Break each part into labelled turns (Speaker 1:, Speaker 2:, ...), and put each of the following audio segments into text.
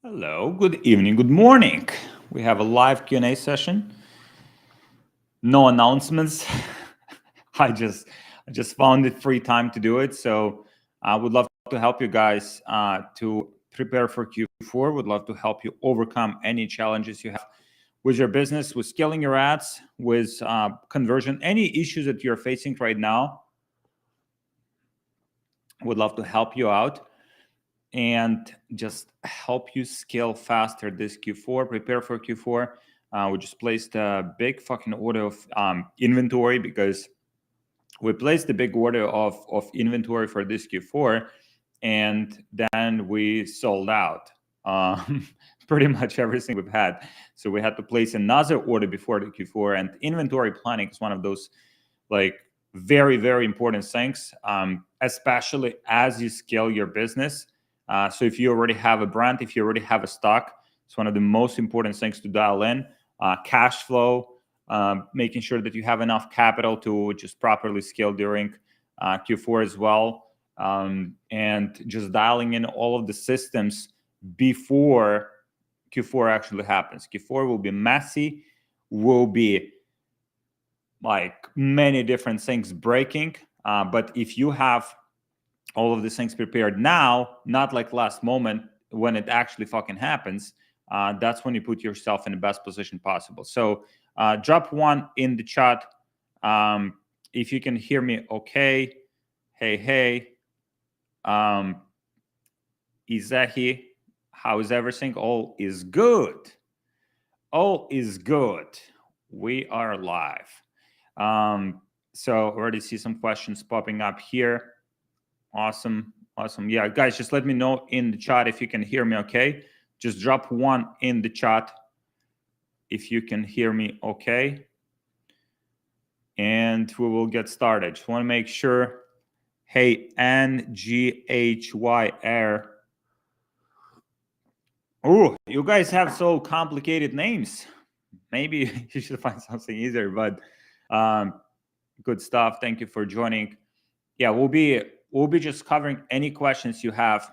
Speaker 1: Hello, good evening, good morning. We have a live Q&A session. No announcements. I just found it free time to do it. So I would love to help you guys to prepare for Q4. Would love to help you overcome any challenges you have with your business, with scaling your ads, with conversion, any issues that you're facing right now. Would love to help you out and just help you scale faster this Q4, prepare for Q4. We just placed a big fucking order of inventory because we placed a big order of inventory for this Q4, and then we sold out pretty much everything we've had. So we had to place another order before the Q4, and inventory planning is one of those like very, very important things, especially as you scale your business. So if you already have a brand, if you already have a stock, it's one of the most important things to dial in. Cash flow, making sure that you have enough capital to just properly scale during Q4 as well, and just dialing in all of the systems before Q4 actually happens. Q4 will be messy, will be like many different things breaking, but if you have all of these things prepared now, not like last moment when it actually fucking happens, that's when you put yourself in the best position possible. So drop one in the chat if you can hear me okay. Hey. Izahi, how is everything? All is good. All is good. We are live. So already see some questions popping up here. Awesome. Yeah, guys, just let me know in the chat if you can hear me okay. Just drop one in the chat if you can hear me okay. And we will get started. Just want to make sure. Hey, NGHYR. Oh, you guys have so complicated names. Maybe you should find something easier, but good stuff. Thank you for joining. Yeah, we'll be just covering any questions you have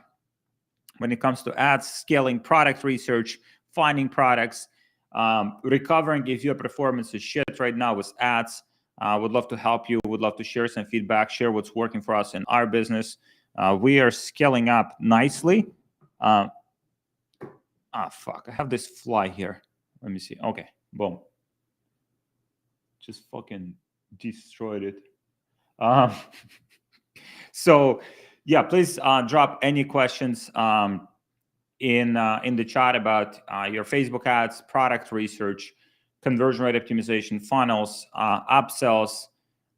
Speaker 1: when it comes to ads, scaling, product research, finding products, recovering if your performance is shit right now with ads. Would love to help you. Would love to share some feedback, share what's working for us in our business. We are scaling up nicely. Fuck, I have this fly here. Let me see. Okay, boom. Just fucking destroyed it. So yeah, please drop any questions in the chat about your Facebook ads, product research, conversion rate optimization, funnels, upsells.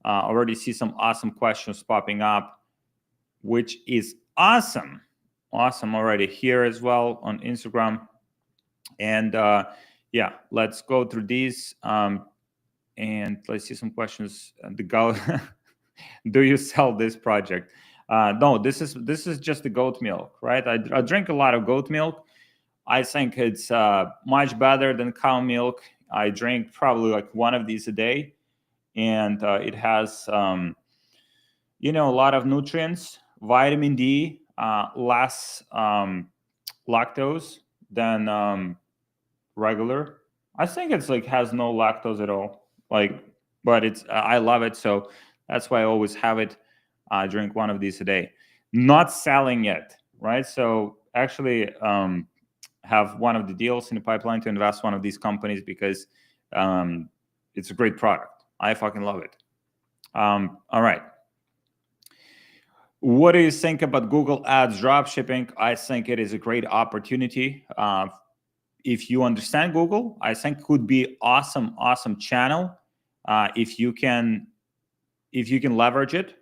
Speaker 1: Already see some awesome questions popping up, which is awesome. Awesome already here as well on Instagram. And yeah, let's go through these and let's see some questions. Do you sell this project? No, this is just the goat milk, right? I drink a lot of goat milk. I think it's much better than cow milk. I drink probably like one of these a day, and it has a lot of nutrients, vitamin D, less lactose than regular. I think it's like has no lactose at all. But it's I love it, so that's why I always have it. Drink one of these a day. Not selling yet, right? So actually have one of the deals in the pipeline to invest one of these companies because it's a great product. I fucking love it. All right. What do you think about Google Ads dropshipping? I think it is a great opportunity. If you understand Google, I think could be awesome channel. If you can leverage it.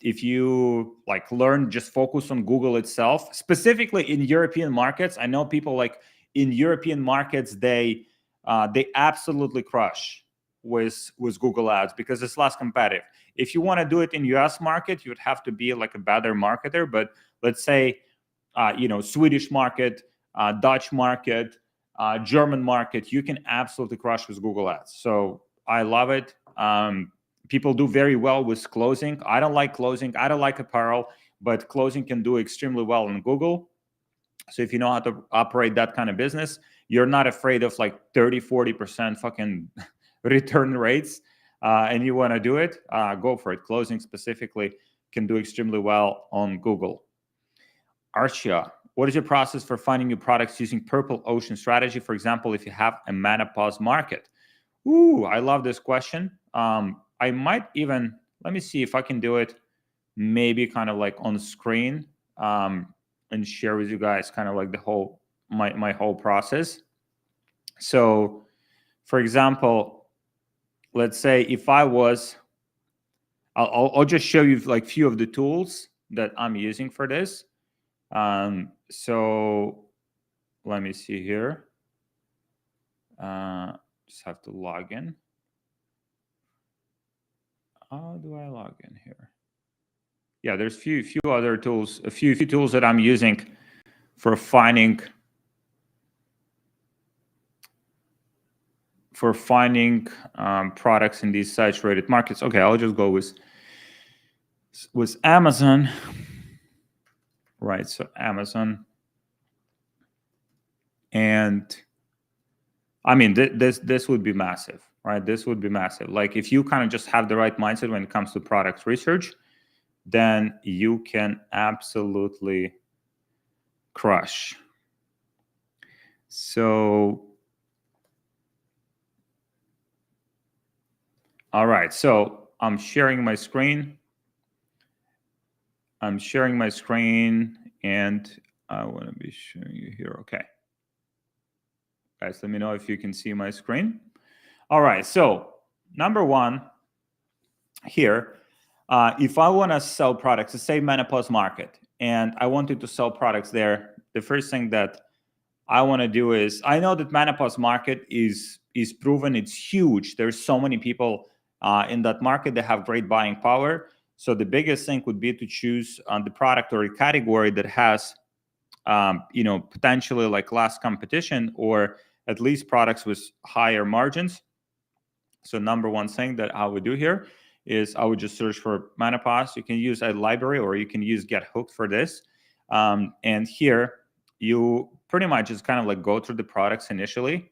Speaker 1: If you like learn, just focus on Google itself, specifically in European markets. I know people like in European markets, they absolutely crush with Google Ads because it's less competitive. If you want to do it in US market, you would have to be like a better marketer. But let's say, Swedish market, Dutch market, German market, you can absolutely crush with Google Ads. So I love it. People do very well with clothing. I don't like clothing. I don't like apparel, but clothing can do extremely well on Google. So if you know how to operate that kind of business, you're not afraid of like 30-40% fucking return rates, and you want to do it, go for it. Closing specifically can do extremely well on Google. Archia, what is your process for finding new products using purple ocean strategy? For example, if you have a menopause market. Ooh, I love this question. I might even, let me see if I can do it maybe kind of like on screen, and share with you guys kind of like the whole, my whole process. So for example, let's say if I was, I'll just show you like few of the tools that I'm using for this. So let me see here. Just have to log in. How do I log in here? Yeah, there's few other tools, a few tools that I'm using for finding products in these saturated markets. Okay, I'll just go with Amazon. Right, so Amazon. And I mean, this would be massive, right? This would be massive. Like if you kind of just have the right mindset when it comes to product research, then you can absolutely crush. So, all right, so I'm sharing my screen. And I want to be showing you here. Okay. Guys, let me know if you can see my screen. All right, so number one here, if I want to sell products, let's say menopause market, and I wanted to sell products there, the first thing that I want to do is, I know that menopause market is proven, it's huge. There's so many people in that market that have great buying power. So the biggest thing would be to choose the product or a category that has, potentially like less competition, or at least products with higher margins. So number one thing that I would do here is I would just search for menopause. You can use a library, or you can use Get Hooked for this. And here you pretty much just kind of like go through the products initially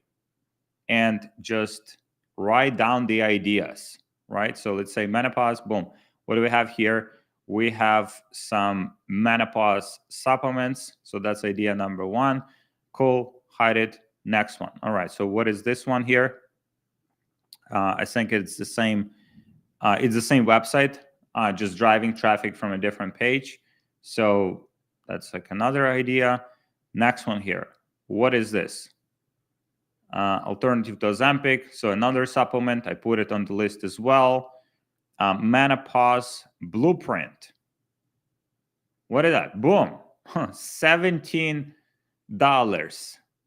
Speaker 1: and just write down the ideas, right? So let's say menopause, boom. What do we have here? We have some menopause supplements. So that's idea number one. Cool, hide it. Next one. All right, so what is this one here? I think it's the same. It's the same website, just driving traffic from a different page. So that's like another idea. Next one here. What is this? Alternative to Ozempic. So another supplement. I put it on the list as well. Menopause blueprint. What is that? Boom. $17.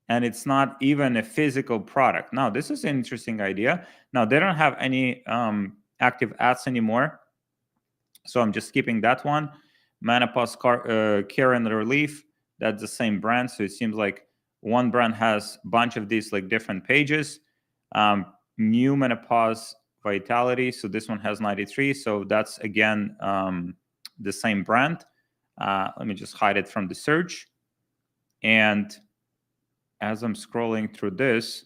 Speaker 1: And it's not even a physical product. Now, this is an interesting idea. Now, they don't have any active ads anymore. So I'm just skipping that one. Menopause Care and Relief. That's the same brand. So it seems like one brand has a bunch of these like different pages. New Menopause Vitality. So this one has 93. So that's again the same brand. Let me just hide it from the search. And as I'm scrolling through this,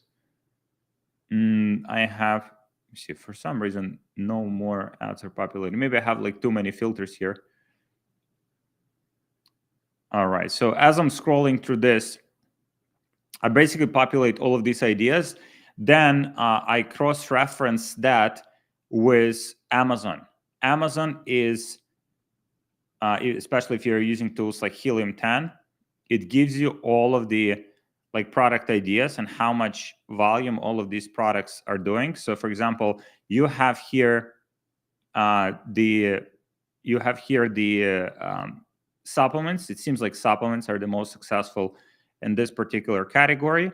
Speaker 1: I have, let me see, for some reason, no more ads are populated. Maybe I have like too many filters here. All right, so as I'm scrolling through this, I basically populate all of these ideas. Then I cross-reference that with Amazon. Amazon is, especially if you're using tools like Helium 10, it gives you all of the like product ideas and how much volume all of these products are doing. So for example, you have here the supplements. It seems like supplements are the most successful in this particular category.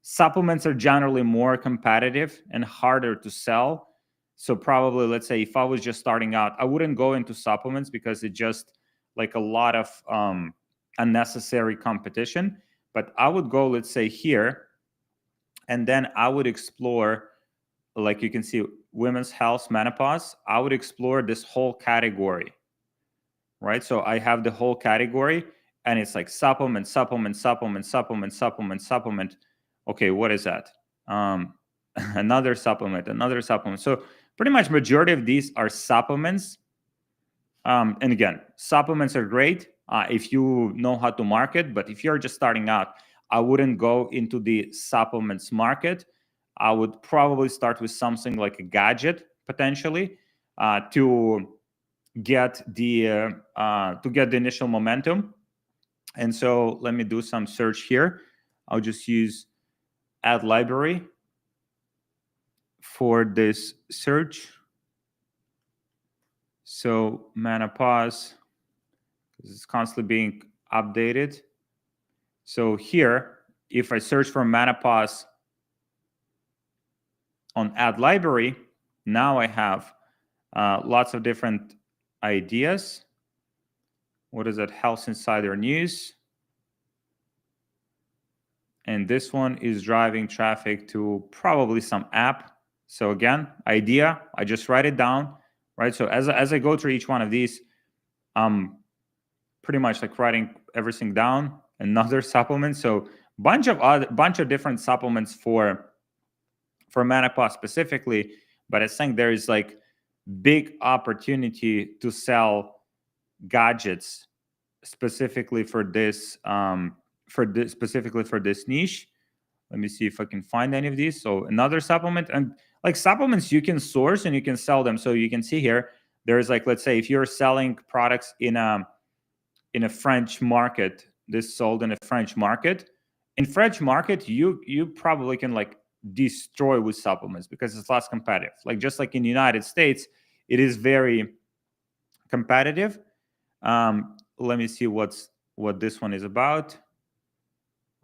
Speaker 1: Supplements are generally more competitive and harder to sell. So probably, let's say if I was just starting out, I wouldn't go into supplements because it just like a lot of unnecessary competition. But I would go, let's say here, and then I would explore, like you can see, women's health, menopause. I would explore this whole category, right? So I have the whole category, and it's like supplement. Okay, what is that? Another supplement. So pretty much majority of these are supplements. And again, supplements are great if you know how to market, but if you're just starting out, I wouldn't go into the supplements market. I would probably start with something like a gadget potentially to get the initial momentum. And so let me do some search here. I'll just use ad library for this search. So menopause, it's constantly being updated. So here, if I search for menopause on ad library, now I have lots of different ideas. What is that? Health Insider News. And this one is driving traffic to probably some app. So again, idea, I just write it down, right? So as I go through each one of these, I'm pretty much like writing everything down. Another supplement. So bunch of different supplements for menopause specifically, but I think there is like big opportunity to sell gadgets specifically for this specifically for this niche. Let me see if I can find any of these. So another supplement, and like supplements you can source and you can sell them. So you can see here there's like, let's say if you're selling products in a French market, this sold in a French market. In French market, you probably can like destroy with supplements because it's less competitive. Like just like in the United States, it is very competitive. Let me see what this one is about.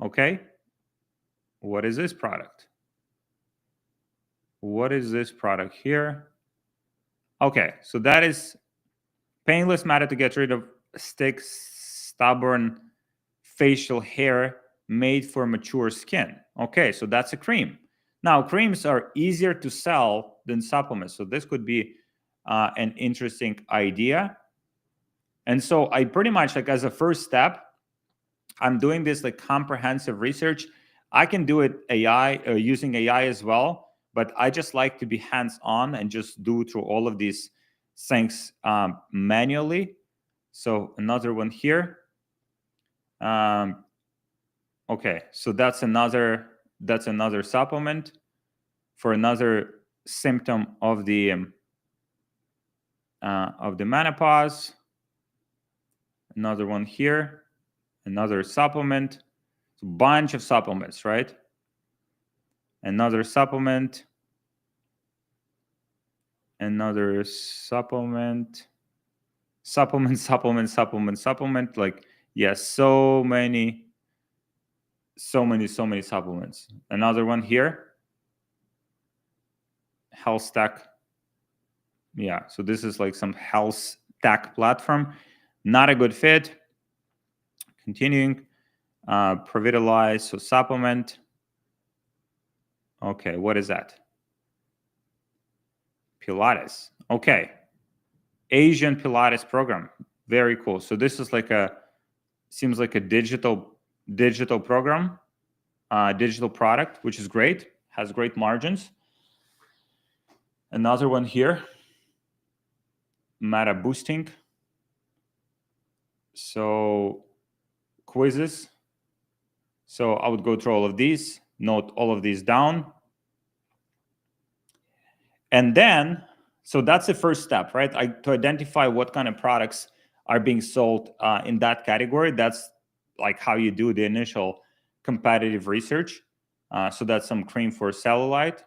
Speaker 1: Okay. What is this product? What is this product here? Okay, so that is painless method to get rid of thick, stubborn facial hair made for mature skin. Okay, so that's a cream. Now, creams are easier to sell than supplements, so this could be an interesting idea. And so I pretty much, like as a first step, I'm doing this like comprehensive research. I can do it using AI as well, but I just like to be hands-on and just do through all of these things manually. So another one here. Okay, so that's another supplement for another symptom of the menopause. Another one here, another supplement, a bunch of supplements, right? Another supplement, another supplement, like, yes, so many supplements. Another one here, health tech. Yeah, so this is like some health tech platform. Not a good fit. Continuing, Provitalize, so supplement. Okay, what is that? Pilates. Okay, Asian Pilates program. Very cool. So this is like seems like a digital program, digital product, which is great. Has great margins. Another one here, meta boosting. So quizzes. So I would go through all of these, note all of these down. And then, so that's the first step, right? To identify what kind of products are being sold in that category. That's like how you do the initial competitive research. So that's some cream for cellulite,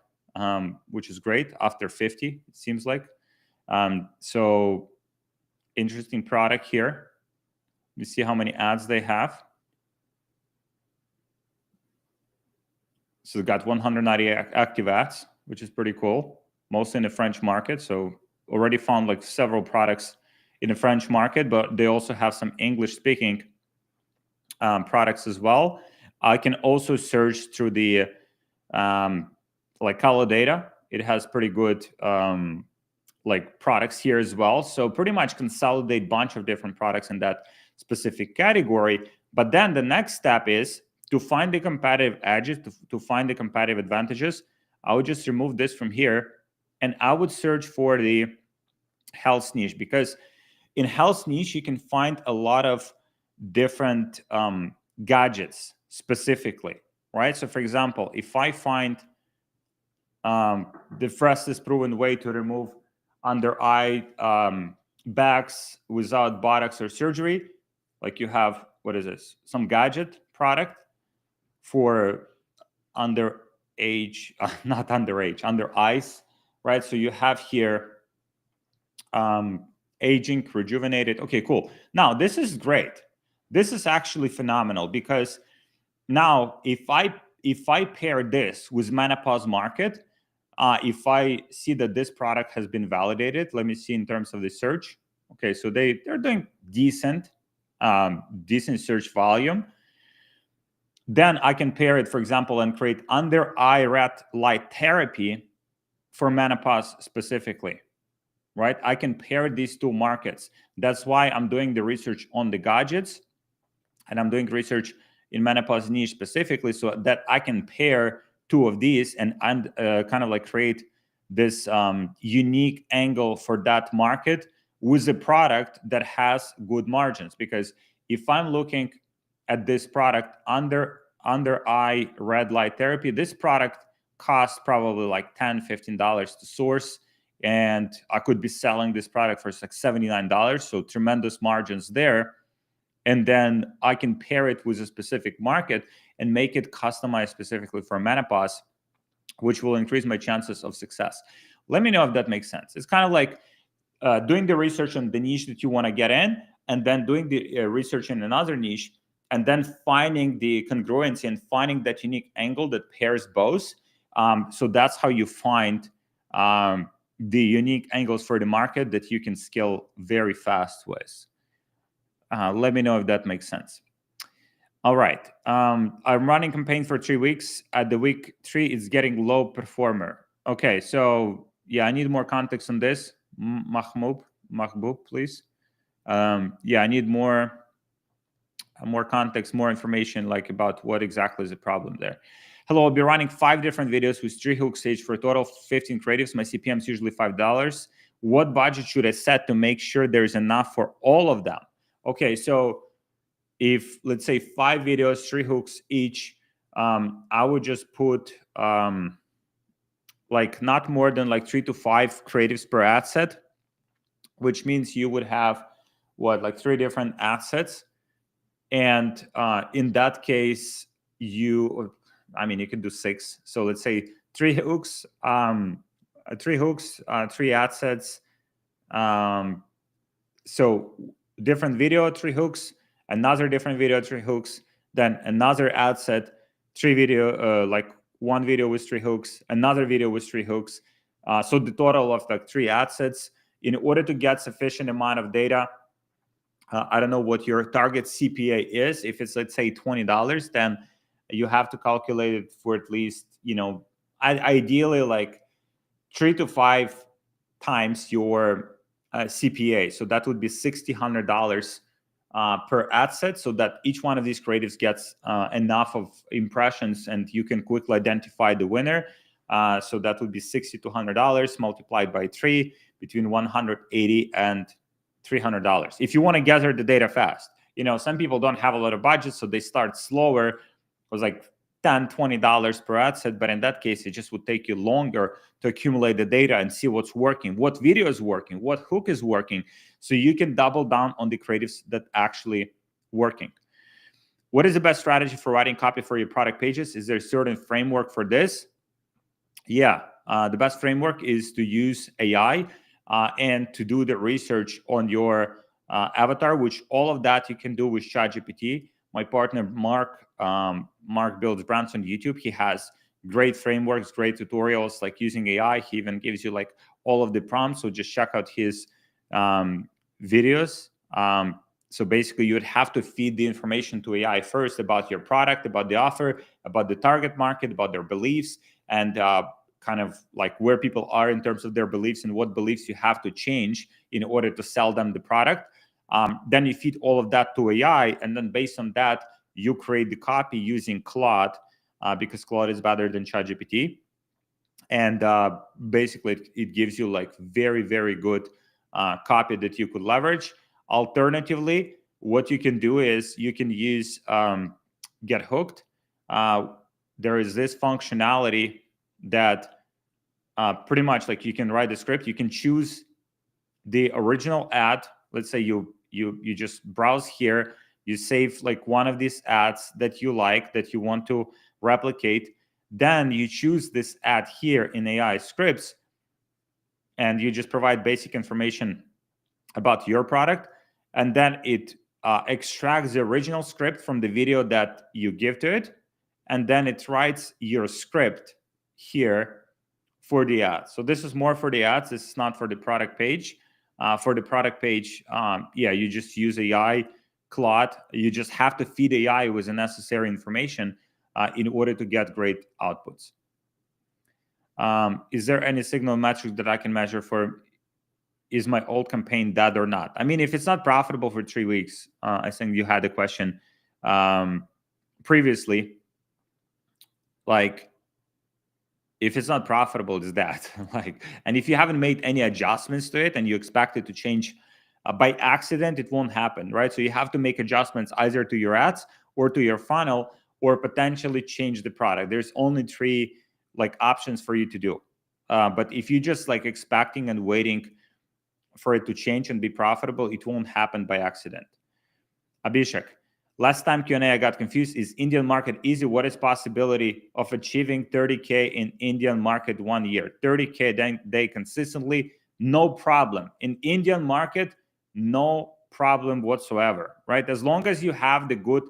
Speaker 1: which is great after 50, it seems like. So interesting product here. You see how many ads they have. So they got 190 active ads, which is pretty cool. Mostly in the French market. So already found like several products in the French market, but they also have some English-speaking products as well. I can also search through the like color data. It has pretty good like products here as well. So pretty much consolidate a bunch of different products in that specific category. But then the next step is to find the competitive edges, to find the competitive advantages. I would just remove this from here, and I would search for the health niche, because in health niche you can find a lot of different gadgets specifically, right? So for example, if I find the fastest proven way to remove under eye bags without Botox or surgery, like you have, what is this? Some gadget product for under age, not underage, under eyes, right? So you have here aging, rejuvenated. Okay, cool. Now this is great. This is actually phenomenal, because now if I pair this with menopause market, if I see that this product has been validated, let me see in terms of the search. Okay, so they're doing decent search volume. Then I can pair it, for example, and create under eye red light therapy for menopause specifically, right? I can pair these two markets. That's why I'm doing the research on the gadgets, and I'm doing research in menopause niche specifically, so that I can pair two of these and kind of like create this unique angle for that market with a product that has good margins. Because if I'm looking at this product under eye red light therapy, this product costs probably like $10-15 to source, and I could be selling this product for like $79, so tremendous margins there. And then I can pair it with a specific market and make it customized specifically for menopause, which will increase my chances of success. Let me know if that makes sense. It's kind of like doing the research on the niche that you want to get in, and then doing the research in another niche, and then finding the congruency and finding that unique angle that pairs both. So that's how you find the unique angles for the market that you can scale very fast with. Let me know if that makes sense. All right. I'm running campaign for 3 weeks. At the week 3, it's getting low performer. Okay, so yeah, I need more context on this. Mahbub, please. Yeah, I need more context, more information, like about what exactly is the problem there. Hello, I'll be running 5 different videos with 3 hooks each for a total of 15 creatives. My CPM is usually $5. What budget should I set to make sure there's enough for all of them? Okay, so if, let's say, 5 videos, 3 hooks each, I would just put like not more than like 3 to 5 creatives per ad set, which means you would have what, like 3 different ad sets. And in that case, you can do 6. So let's say 3 hooks, 3 ad sets. So different video, 3 hooks, another different video, 3 hooks, then another ad set, 3 video, like 1 video with 3 hooks, another video with 3 hooks. So the total of like 3 ad sets. In order to get sufficient amount of data, I don't know what your target CPA is. If it's, let's say, $20, then you have to calculate it for at least, ideally like 3 to 5 times your CPA. So that would be $1,600 per ad set, so that each one of these creatives gets enough of impressions and you can quickly identify the winner. So that would be $6,200 multiplied by 3, between $180 and $300. If you want to gather the data fast, some people don't have a lot of budget, so they start slower. It was like $10-20 per ad set, but in that case, it just would take you longer to accumulate the data and see what's working, what video is working, what hook is working, so you can double down on the creatives that actually working. What is the best strategy for writing copy for your product pages? Is there a certain framework for this? Yeah, the best framework is to use AI and to do the research on your avatar, which all of that you can do with ChatGPT. My partner, Mark builds brands on YouTube. He has great frameworks, great tutorials, like using AI. He even gives you like all of the prompts. So just check out his videos. So basically you would have to feed the information to AI first about your product, about the offer, about the target market, about their beliefs, and kind of like where people are in terms of their beliefs and what beliefs you have to change in order to sell them the product. Then you feed all of that to AI, and then based on that, you create the copy using Claude, because Claude is better than ChatGPT. And basically, it gives you like very, very good copy that you could leverage. Alternatively, what you can do is you can use Get Hooked. There is this functionality that pretty much like you can write the script, you can choose the original ad. Let's say you just browse here, you save like one of these ads that you like, that you want to replicate, then you choose this ad here in AI scripts, and you just provide basic information about your product, and then it extracts the original script from the video that you give to it, and then it writes your script here for the ads. So this is more for the ads. This is not for the product page. For the product page, yeah, you just use AI, Claude. You just have to feed AI with the necessary information in order to get great outputs. Is there any signal metric that I can measure for, is my old campaign dead or not? I mean, if it's not profitable for 3 weeks, I think you had a question previously, like, if it's not profitable, it's that. Like, and if you haven't made any adjustments to it and you expect it to change by accident, it won't happen, right? So you have to make adjustments either to your ads or to your funnel, or potentially change the product. There's only 3 like options for you to do. But if you just like expecting and waiting for it to change and be profitable, it won't happen by accident. Abhishek, last time Q&A I got confused. Is Indian market easy? What is possibility of achieving 30K in Indian market 1 year? 30K day consistently, no problem. In Indian market, no problem whatsoever, right? As long as you have the good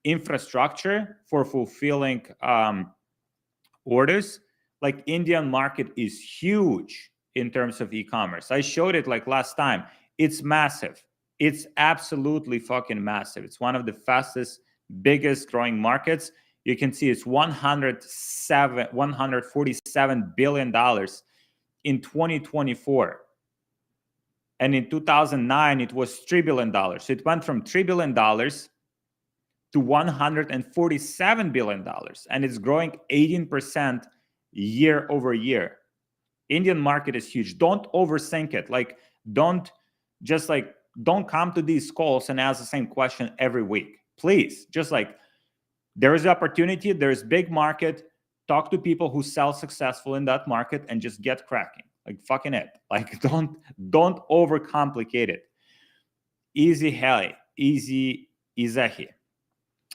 Speaker 1: infrastructure for fulfilling orders, like Indian market is huge in terms of e-commerce. I showed it like last time. It's massive. It's absolutely fucking massive. It's one of the fastest, biggest growing markets. You can see it's $147 billion in 2024. And in 2009, it was $3 billion. So it went from $3 billion to $147 billion. And it's growing 18% year over year. Indian market is huge. Don't overthink it. Like, don't come to these calls and ask the same question every week. Please, just like, there is opportunity, there's big market. Talk to people who sell successful in that market and just get cracking. Like, fucking it. Like, don't overcomplicate it. Easy, heli, easy, izahi.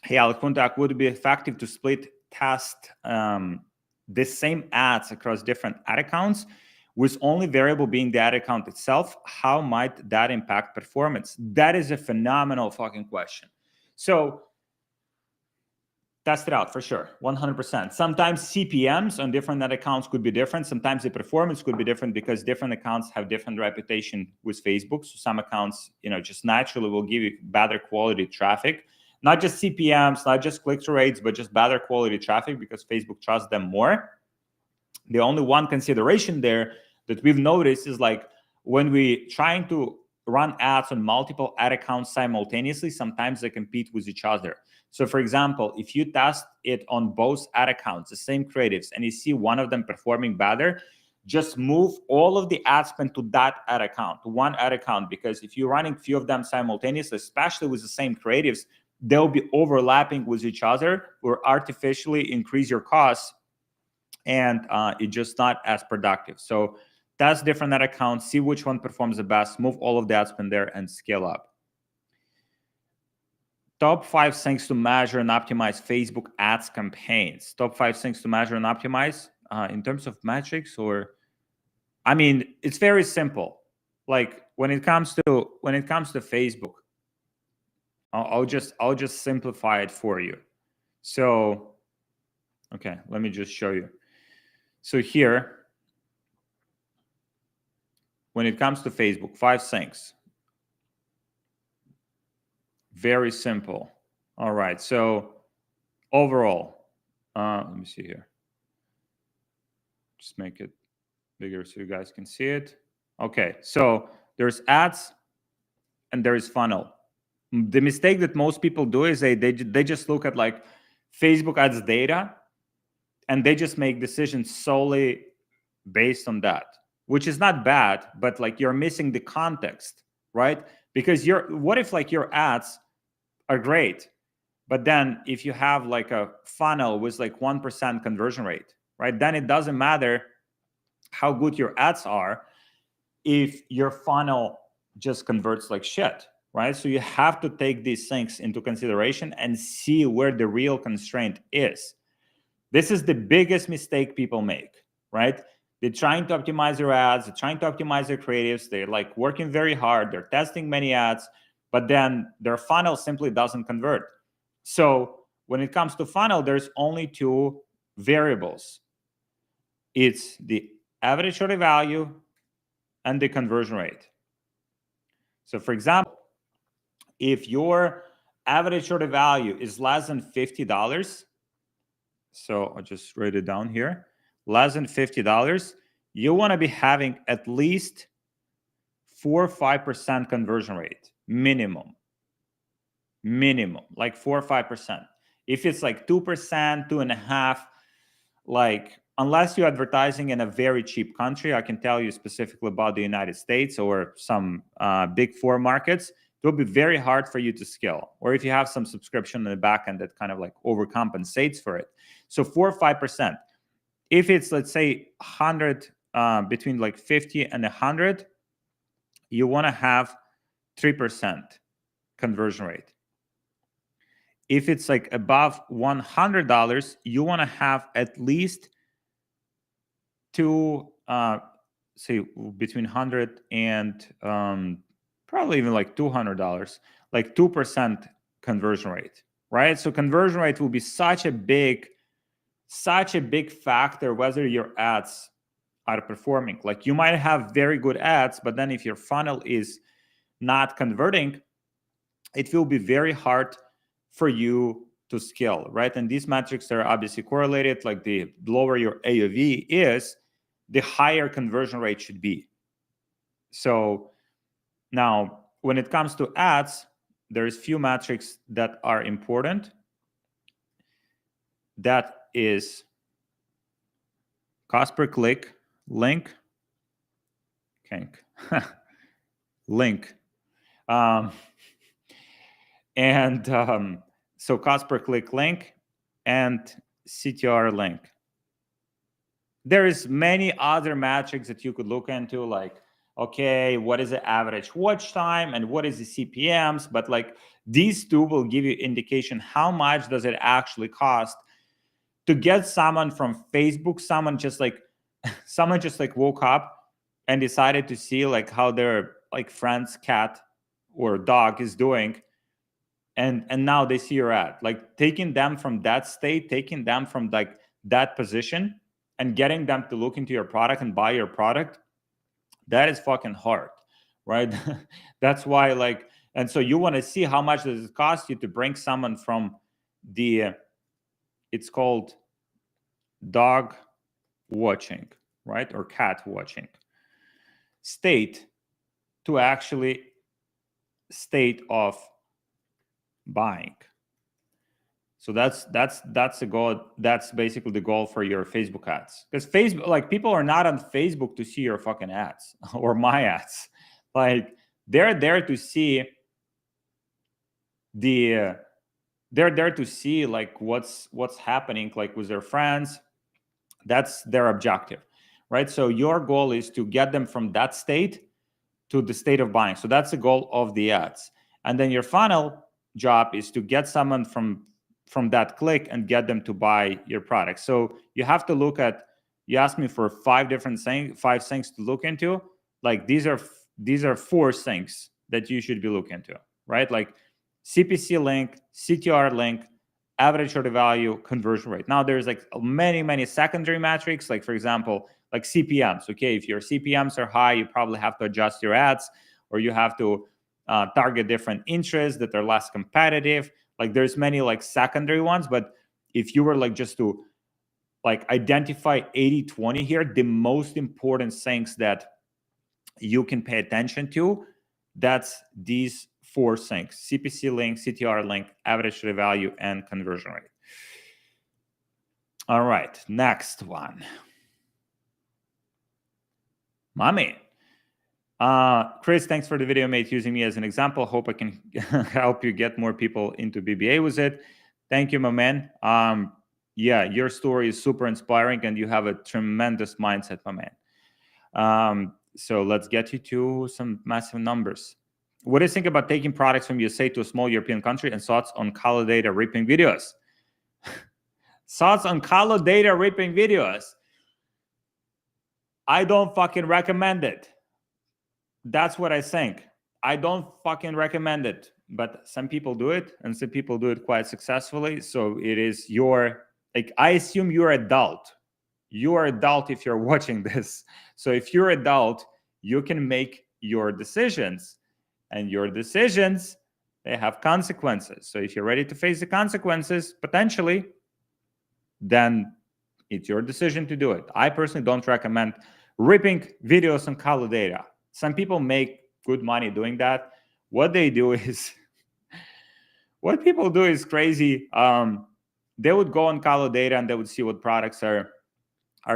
Speaker 1: Hey, Alex, contact, would it be effective to split test the same ads across different ad accounts, with only variable being the ad account itself? How might that impact performance? That is a phenomenal fucking question. So test it out for sure, 100%. Sometimes CPMs on different ad accounts could be different. Sometimes the performance could be different because different accounts have different reputation with Facebook. So some accounts, just naturally will give you better quality traffic. Not just CPMs, not just click-through rates, but just better quality traffic because Facebook trusts them more. The only one consideration there that we've noticed is like when we trying to run ads on multiple ad accounts simultaneously, sometimes they compete with each other. So for example, if you test it on both ad accounts, the same creatives, and you see one of them performing better, just move all of the ad spend to that ad account, to one ad account, because if you're running few of them simultaneously, especially with the same creatives, they'll be overlapping with each other or artificially increase your costs, and it's just not as productive. So test different ad accounts, see which one performs the best, move all of the ad spend there, and scale up. Top 5 things to measure and optimize Facebook ads campaigns. Top 5 things to measure and optimize in terms of metrics, or, I mean, it's very simple. Like when it comes to Facebook, I'll just simplify it for you. So, okay, let me just show you. So here, when it comes to Facebook, 5 things. Very simple. All right. So overall, let me see here. Just make it bigger so you guys can see it. Okay. So there's ads, and there is funnel. The mistake that most people do is they just look at like Facebook ads data, and they just make decisions solely based on that, which is not bad, but like you're missing the context, right? Because what if like your ads are great, but then if you have like a funnel with like 1% conversion rate, right? Then it doesn't matter how good your ads are if your funnel just converts like shit, right? So you have to take these things into consideration and see where the real constraint is. This is the biggest mistake people make, right? They're trying to optimize their ads, they're trying to optimize their creatives, they're like working very hard, they're testing many ads, but then their funnel simply doesn't convert. So when it comes to funnel, there's only two variables. It's the average order value and the conversion rate. So for example, if your average order value is less than $50, so I'll just write it down here, less than $50, you want to be having at least 4 or 5% conversion rate, minimum, like 4 or 5%. If it's like 2%, 2.5%, like unless you're advertising in a very cheap country, I can tell you specifically about the United States or some big four markets, it will be very hard for you to scale. Or if you have some subscription in the back end that kind of like overcompensates for it. So 4 or 5%. If it's, let's say, 100, between like 50 and 100, you want to have 3% conversion rate. If it's like above $100, you want to have at least say between 100 and probably even like $200, like 2% conversion rate, right? So conversion rate will be such a big factor whether your ads are performing. Like you might have very good ads, but then if your funnel is not converting, it will be very hard for you to scale, right? And these metrics are obviously correlated. Like the lower your AOV is, the higher conversion rate should be. So now when it comes to ads, there's few metrics that are important. That is cost per click, link, link. So cost per click link and CTR link. There is many other metrics that you could look into, like, okay, what is the average watch time and what is the CPMs? But like these two will give you indication how much does it actually cost to get someone from Facebook, someone just like woke up and decided to see like how their like friend's cat or dog is doing. And now they see your ad, like taking them from that state, taking them from like that position and getting them to look into your product and buy your product. That is fucking hard, right? That's why like, and so you want to see how much does it cost you to bring someone from it's called dog watching, right? Or cat watching state to actually state of buying. So that's a goal. That's basically the goal for your Facebook ads. Because Facebook, like people are not on Facebook to see your fucking ads or my ads. Like they're there to see like what's happening like with their friends. That's their objective, right? So your goal is to get them from that state to the state of buying. So that's the goal of the ads. And then your final job is to get someone from that click and get them to buy your product. So you have to look at, you asked me for 5 things to look into. Like these are 4 things that you should be looking into, right? Like CPC link, CTR link, average order value, conversion rate. Now there's like many secondary metrics, like for example, like CPMs. Okay, if your CPMs are high, you probably have to adjust your ads, or you have to target different interests that are less competitive. Like there's many like secondary ones, but if you were like just to like identify 80-20 here, the most important things that you can pay attention to, That's these 4 things: CPC link, CTR link, average order value, and conversion rate. All right, next one. Mommy. Chris, thanks for the video, mate, using me as an example. Hope I can help you get more people into BBA with it. Thank you, my man. Yeah, your story is super inspiring and you have a tremendous mindset, my man. So let's get you to some massive numbers. What do you think about taking products from USA to a small European country, and thoughts on color data ripping videos? Thoughts on color data ripping videos? I don't fucking recommend it. That's what I think. I don't fucking recommend it, but some people do it and some people do it quite successfully. So it is your, like, I assume you're adult. You are adult if you're watching this. So if you're adult, you can make your decisions, and your decisions, they have consequences. So if you're ready to face the consequences, potentially, then it's your decision to do it. I personally don't recommend ripping videos on color data. Some people make good money doing that. What they do is, what people do is crazy. They would go on color data and they would see what products are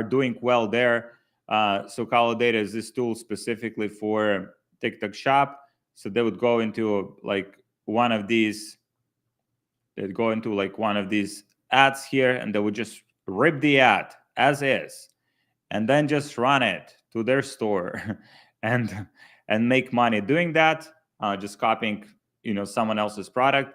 Speaker 1: doing well there. So color data is this tool specifically for TikTok Shop. So they would go into like one of these, they'd go into like one of these ads here, and they would just rip the ad as is, and then just run it to their store and make money doing that, just copying, someone else's product.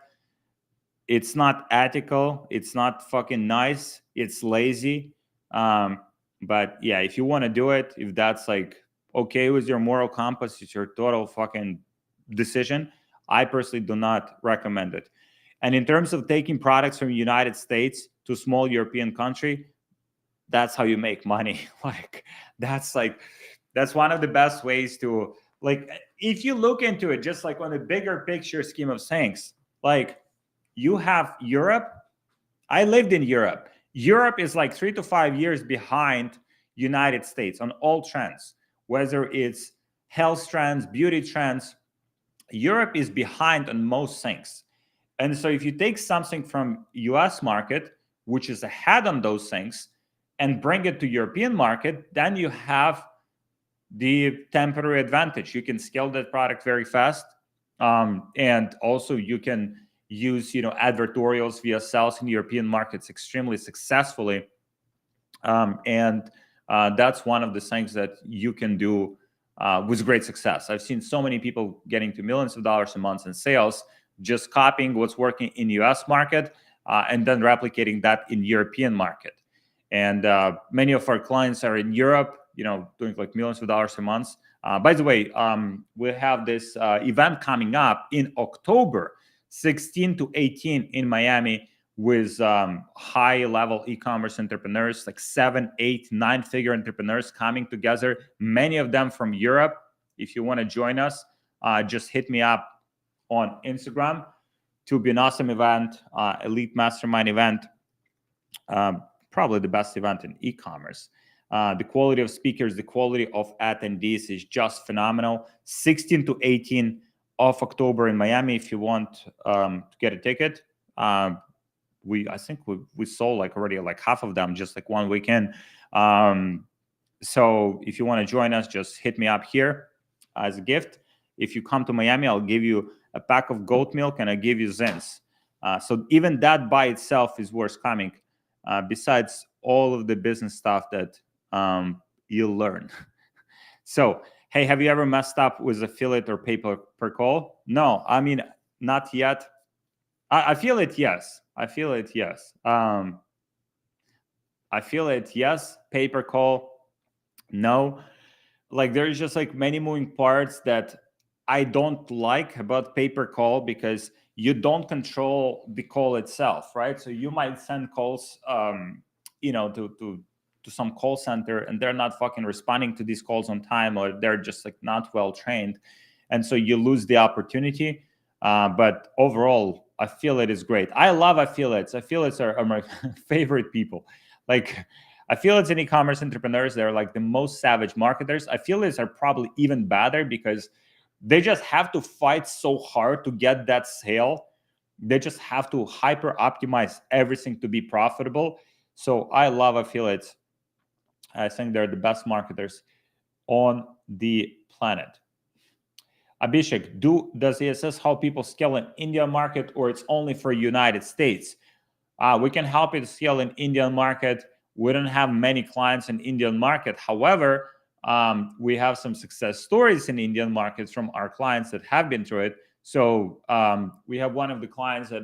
Speaker 1: It's not ethical. It's not fucking nice. It's lazy. But yeah, if you want to do it, if that's like okay with your moral compass, it's your total fucking decision. I personally do not recommend it. And in terms of taking products from the United States to a small European country, that's how you make money. That's one of the best ways to, like, if you look into it, just like on a bigger picture scheme of things, like you have Europe. I lived in Europe. Europe is like 3 to 5 years behind United States on all trends, whether it's health trends, beauty trends. Europe is behind on most things. And so if you take something from US market, which is ahead on those things, and bring it to European market, then you have the temporary advantage. You can scale that product very fast. And also you can use, advertorials via sales in European markets extremely successfully. And that's one of the things that you can do with great success. I've seen so many people getting to millions of dollars a month in sales, just copying what's working in US market and then replicating that in European market. And many of our clients are in Europe, doing like millions of dollars a month. By the way, we have this event coming up in October 16 to 18 in Miami with high-level e-commerce entrepreneurs, like 7, 8, 9-figure entrepreneurs coming together, many of them from Europe. If you want to join us, just hit me up on Instagram. To be an awesome event, elite mastermind event, probably the best event in e-commerce. The quality of speakers, the quality of attendees is just phenomenal. 16 to 18 of October in Miami. If you want to get a ticket, I think we sold like already like half of them just like one weekend. So if you want to join us, just hit me up here as a gift. If you come to Miami, I'll give you a pack of goat milk and I give you Zins. So even that by itself is worth coming. Besides all of the business stuff that you'll learn. So, hey, have you ever messed up with affiliate or pay per call? No, I mean, not yet. I feel it, yes. I feel it, yes. I feel it, yes. Pay per call, no. Like there's just like many moving parts that I don't like about pay per call, because you don't control the call itself, right? So you might send calls, to some call center, and they're not fucking responding to these calls on time, or they're just like not well trained, and so you lose the opportunity. But overall, affiliate is great. I love affiliates. Affiliates are my favorite people. Like affiliates and e-commerce entrepreneurs, they're like the most savage marketers. Affiliates are probably even better because They just have to fight so hard to get that sale. They just have to hyper optimize everything to be profitable. So I love affiliates. I think they're the best marketers on the planet. Abhishek, does ESS help people scale in Indian market, or it's only for United States? We can help you to scale in Indian market. We don't have many clients in Indian market. However, we have some success stories in Indian markets from our clients that have been through it. So we have one of the clients that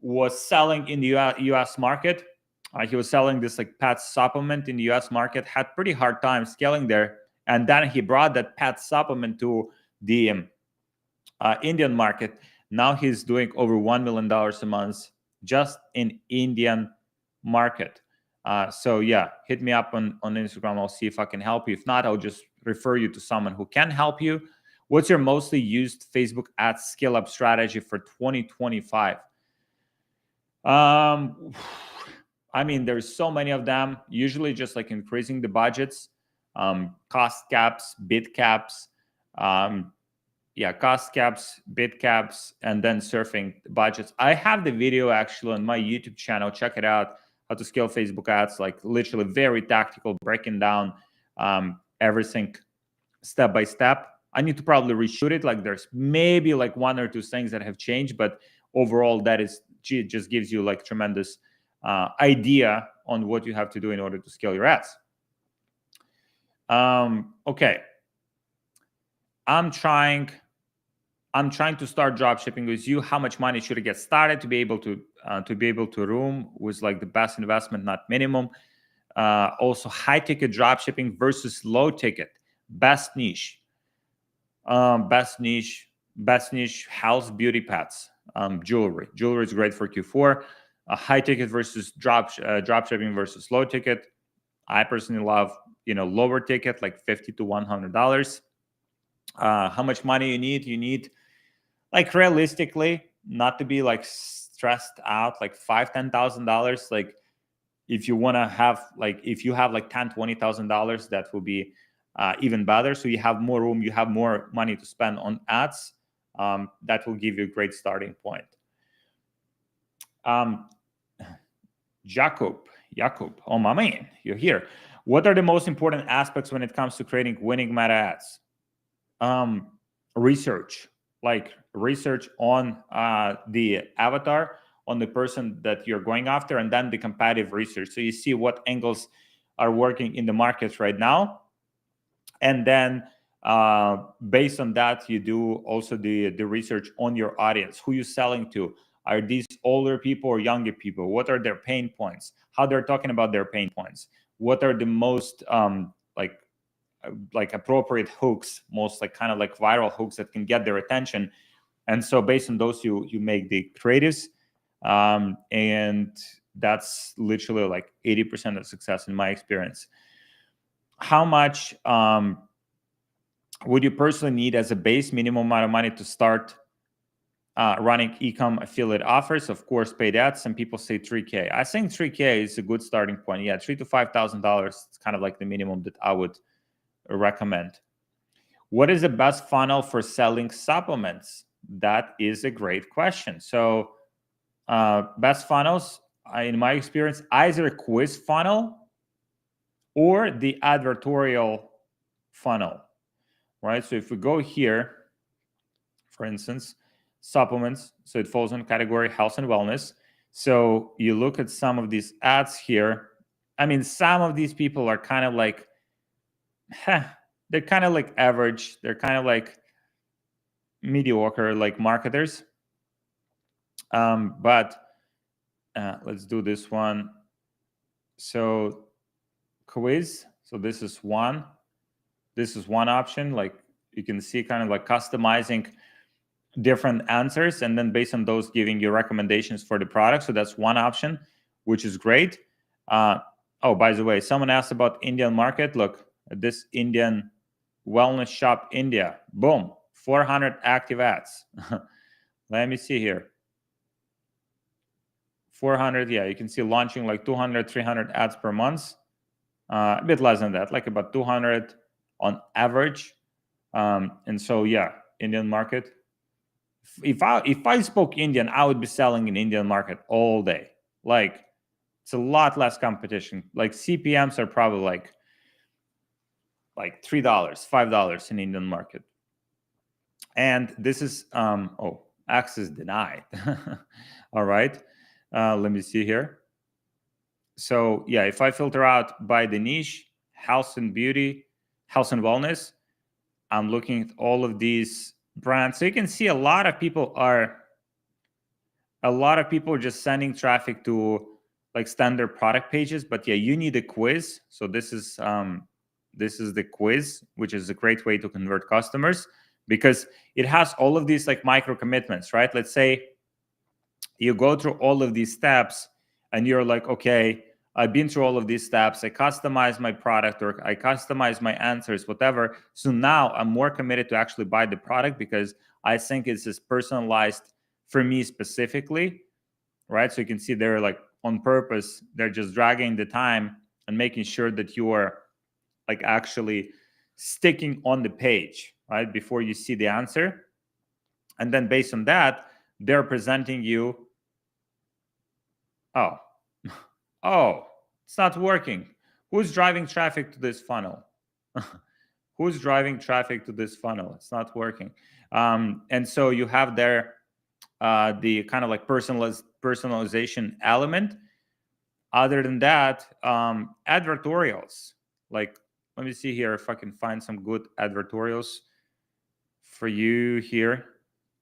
Speaker 1: was selling in the US market. He was selling this like pet supplement in the US market, had pretty hard time scaling there. And then he brought that pet supplement to the Indian market. Now he's doing over $1 million a month just in Indian market. So yeah, hit me up on Instagram. I'll see if I can help you. If not, I'll just refer you to someone who can help you. What's your mostly used Facebook ads scale up strategy for 2025? I mean, there's so many of them. Usually just like increasing the budgets, cost caps, bid caps, cost caps, bid caps, and then surfing budgets. I have the video actually on my YouTube channel. Check it out. How to scale Facebook ads, like literally very tactical, breaking down everything step by step. I need to probably reshoot it. Like there's maybe like one or two things that have changed, but overall that is just gives you like tremendous idea on what you have to do in order to scale your ads. Okay. I'm trying to start drop shipping with you. How much money should I get started to be able to room with like the best investment, not minimum? Also high ticket drop shipping versus low ticket. Best niche, house, beauty, pets, jewelry. Jewelry is great for Q4. High ticket versus drop shipping versus low ticket. I personally love lower ticket, like $50 to $100. How much money you need? You need, like, realistically, not to be like stressed out, like $5,000-$10,000. Like if you want to have if you have like $10,000-$20,000, that will be even better. So you have more room, you have more money to spend on ads. That will give you a great starting point. Jacob, oh my man, you're here. What are the most important aspects when it comes to creating winning meta ads? Research on the avatar, on the person that you're going after, and then the competitive research. So you see what angles are working in the markets right now, and then based on that, you do also the research on your audience. Who you're selling to? Are these older people or younger people? What are their pain points? How they're talking about their pain points? What are the most like appropriate hooks, most like kind of like viral hooks that can get their attention? And so based on those, you make the creatives, and that's literally like 80% of success in my experience. How much would you personally need as a base minimum amount of money to start running e-com affiliate offers? Of course, paid ads. Some people say $3K. I think $3K is a good starting point. Yeah, $3,000 to $5,000. It's kind of like the minimum that I would recommend. What is the best funnel for selling supplements? That is a great question. So best funnels, in my experience, either a quiz funnel or the advertorial funnel, right? So if we go here, for instance, supplements, so it falls in category health and wellness. So you look at some of these ads here. I mean, some of these people are kind of like, they're kind of like average. They're kind of like mediocre, like marketers. But let's do this one. So quiz. So this is one option. Like you can see kind of like customizing different answers, and then based on those, giving you recommendations for the product. So that's one option, which is great. Oh, by the way, someone asked about Indian market. Look at this Indian wellness shop, India. Boom, 400 active ads. Let me see here. 400, yeah, you can see launching like 200, 300 ads per month. A bit less than that, like about 200 on average. And so, yeah, Indian market. If I spoke Indian, I would be selling in Indian market all day. Like, it's a lot less competition. Like, CPMs are probably like $3, $5 in Indian market. And this is access denied. All right, let me see here. So yeah, if I filter out by the niche, health and beauty, health and wellness, I'm looking at all of these brands. So you can see a lot of people are just sending traffic to like standard product pages. But yeah, you need a quiz. So this is the quiz, which is a great way to convert customers, because it has all of these like micro commitments, right? Let's say you go through all of these steps and you're like, okay, I've been through all of these steps. I customize my product, or I customize my answers, whatever. So now I'm more committed to actually buy the product because I think it's just personalized for me specifically, right? So you can see they're like on purpose, they're just dragging the time and making sure that you are like actually sticking on the page, right, before you see the answer. And then based on that, they're presenting you, oh, it's not working. Who's driving traffic to this funnel? Who's driving traffic to this funnel? It's not working. And so you have there the kind of like personalization element. Other than that, advertorials. Like, let me see here if I can find some good advertorials for you here.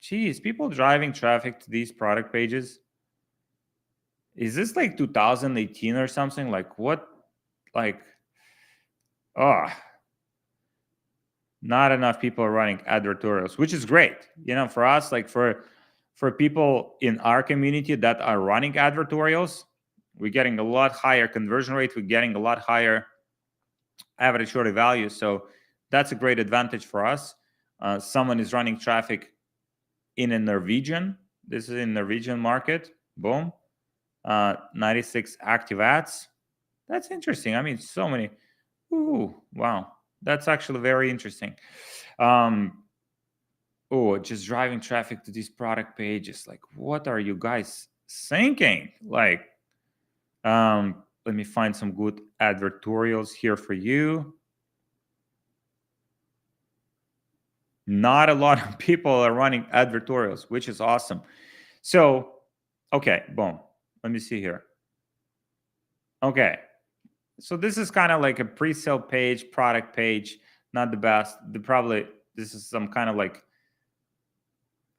Speaker 1: Geez, people driving traffic to these product pages. Is this like 2018 or something? Like what? Like, not enough people are running advertorials, which is great. You know, for us, like for people in our community that are running advertorials, we're getting a lot higher conversion rate. We're getting a lot higher average order value. So that's a great advantage for us. Someone is running traffic in a Norwegian. This is in Norwegian market. Boom. 96 active ads. That's interesting. I mean, so many. Ooh, wow. That's actually very interesting. Just driving traffic to these product pages. Like, what are you guys thinking? Like, let me find some good advertorials here for you. Not a lot of people are running advertorials, which is awesome. So, okay, boom. Let me see here. Okay. So this is kind of like a pre-sale page, product page, not the best. This is some kind of like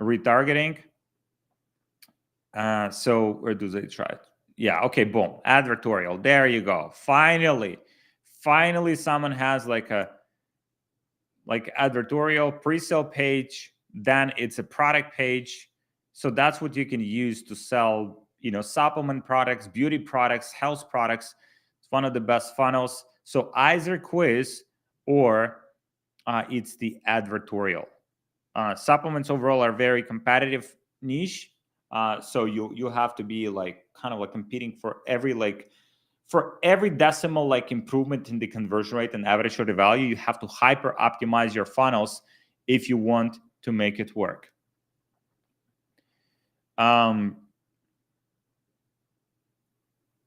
Speaker 1: retargeting. So where do they try it? Yeah, okay, boom. Advertorial. There you go. Finally someone has like advertorial pre-sale page, then it's a product page. So that's what you can use to sell, supplement products, beauty products, health products. It's one of the best funnels. So either quiz or it's the advertorial. Supplements overall are very competitive niche. So you have to be like kind of like competing for every decimal like improvement in the conversion rate and average order value. You have to hyper optimize your funnels if you want to make it work.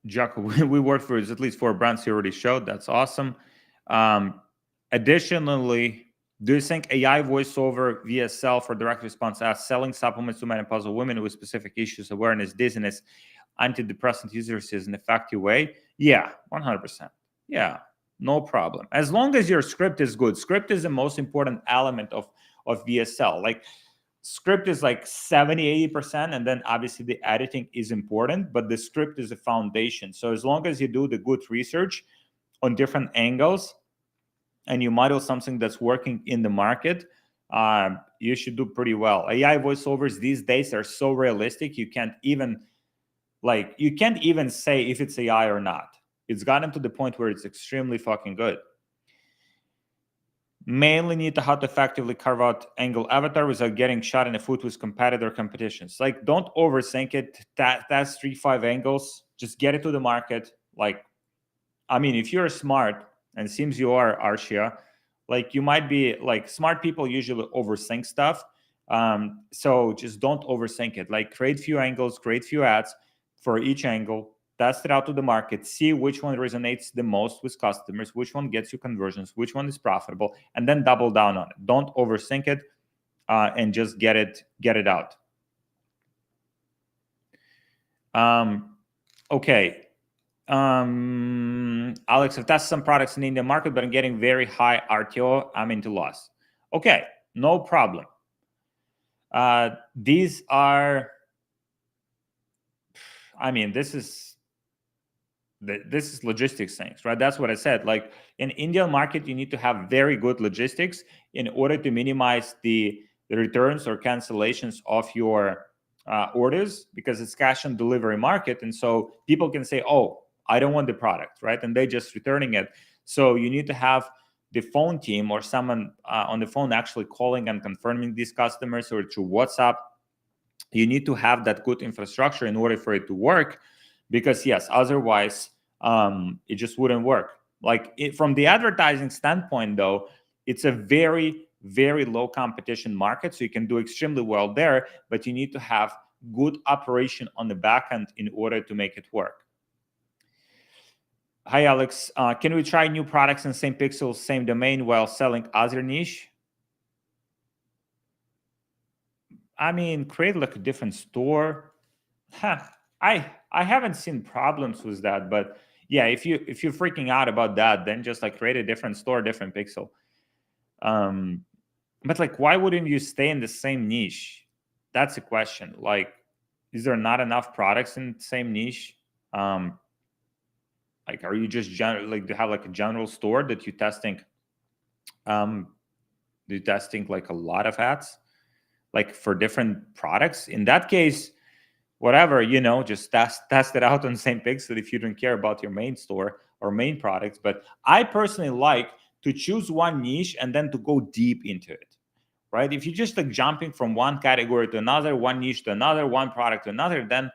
Speaker 1: Jaco, we work for at least 4 brands you already showed. That's awesome. Additionally, do you think AI voiceover VSL for direct response ads, selling supplements to menopausal women with specific issues, awareness, dizziness, antidepressant users is an effective way? Yeah, 100%. Yeah, no problem. As long as your script is good. Script is the most important element of VSL. Like, script is like 70-80%, and then obviously the editing is important, but the script is a foundation. So as long as you do the good research on different angles and you model something that's working in the market, you should do pretty well. AI voiceovers these days are so realistic, you can't even say if it's AI or not. It's gotten to the point where it's extremely fucking good. Mainly need to how to effectively carve out angle avatar without getting shot in the foot with competitor competitions. Like, don't overthink it. That's 3-5 angles. Just get it to the market. Like, I mean, if you're smart, and it seems you are, Arshia, Like you might be like smart people usually overthink stuff. So just don't overthink it. Like create few angles, create few ads for each angle, test it out to the market, see which one resonates the most with customers, which one gets you conversions, which one is profitable, and then double down on it. Don't overthink it, and just get it out. Okay. Alex, I've tested some products in the Indian market, but I'm getting very high RTO. I'm into loss. Okay, no problem. These are, I mean, this is logistics things, right? That's what I said. Like in Indian market, you need to have very good logistics in order to minimize the returns or cancellations of your orders, because it's cash on delivery market. And so people can say, oh, I don't want the product, right? And they just returning it. So you need to have the phone team or someone on the phone actually calling and confirming these customers, or through WhatsApp. You need to have that good infrastructure in order for it to work, because yes, otherwise it just wouldn't work. Like from the advertising standpoint, though, it's a very, very low competition market, so you can do extremely well there, but you need to have good operation on the back end in order to make it work. Hi, Alex. Can we try new products in same pixel, same domain while selling other niche? I mean, create like a different store. I haven't seen problems with that, but yeah, if you're freaking out about that, then just like create a different store, different pixel. But like, why wouldn't you stay in the same niche? That's a question. Like, is there not enough products in the same niche? Like, are you just like to have like a general store that you're testing? You're testing like a lot of ads, like for different products. In that case, whatever, just test it out on the same pixel if you don't care about your main store or main products. But I personally like to choose one niche and then to go deep into it, right? If you're just like jumping from one category to another, one niche to another, one product to another, then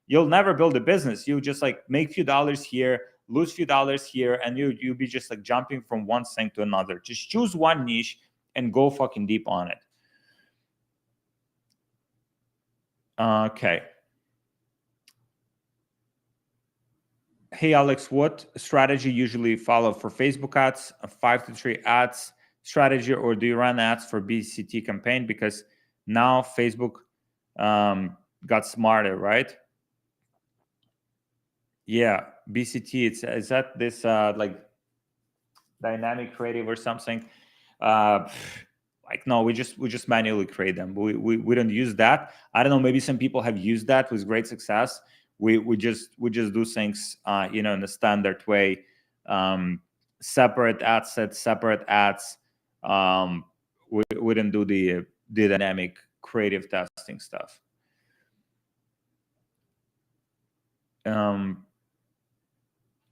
Speaker 1: you'll never build a business. You just like make few dollars here, lose few dollars here, and you'll be just like jumping from one thing to another. Just choose one niche and go fucking deep on it. Okay. Hey, Alex, what strategy usually follow for Facebook ads, a 5 to 3 ads strategy, or do you run ads for BCT campaign? Because now Facebook got smarter, right? Yeah, BCT, is that this like dynamic creative or something? Like, no, we just manually create them. We don't use that. I don't know, maybe some people have used that with great success. We just do things in the standard way. Separate ad sets, separate ads. We didn't do the dynamic creative testing stuff.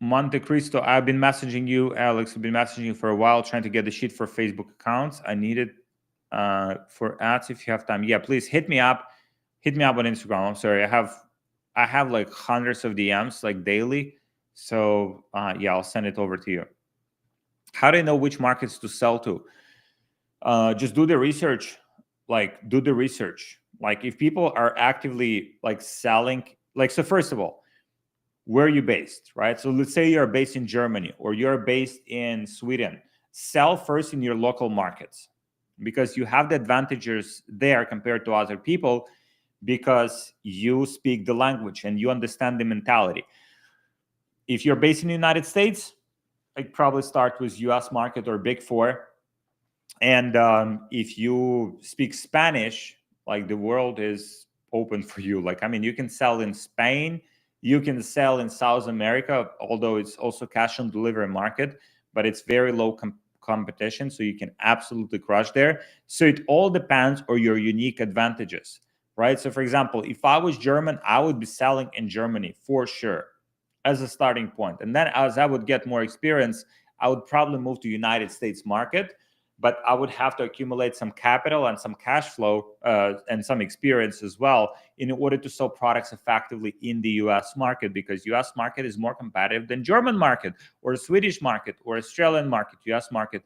Speaker 1: Monte Cristo, I've been messaging you, Alex. I've been messaging you for a while, trying to get the sheet for Facebook accounts. I need it for ads if you have time. Yeah, please hit me up. Hit me up on Instagram. I'm sorry, I have like hundreds of DMs like daily. So yeah, I'll send it over to you. How do you know which markets to sell to? Just do the research. Like, do the research. Like, if people are actively like selling, like, so first of all, where are you based, right? So let's say you're based in Germany or you're based in Sweden. Sell first in your local markets, because you have the advantages there compared to other people, because you speak the language and you understand the mentality. If you're based in the United States, I'd probably start with US market or Big Four. And if you speak Spanish, like, the world is open for you. Like, I mean, you can sell in Spain, you can sell in South America, although it's also cash on delivery market, but it's very low competition, so you can absolutely crush there. So it all depends on your unique advantages, right? So for example, if I was German, I would be selling in Germany for sure as a starting point. And then as I would get more experience, I would probably move to United States market, but I would have to accumulate some capital and some cash flow and some experience as well in order to sell products effectively in the US market, because US market is more competitive than German market or Swedish market or Australian market. US market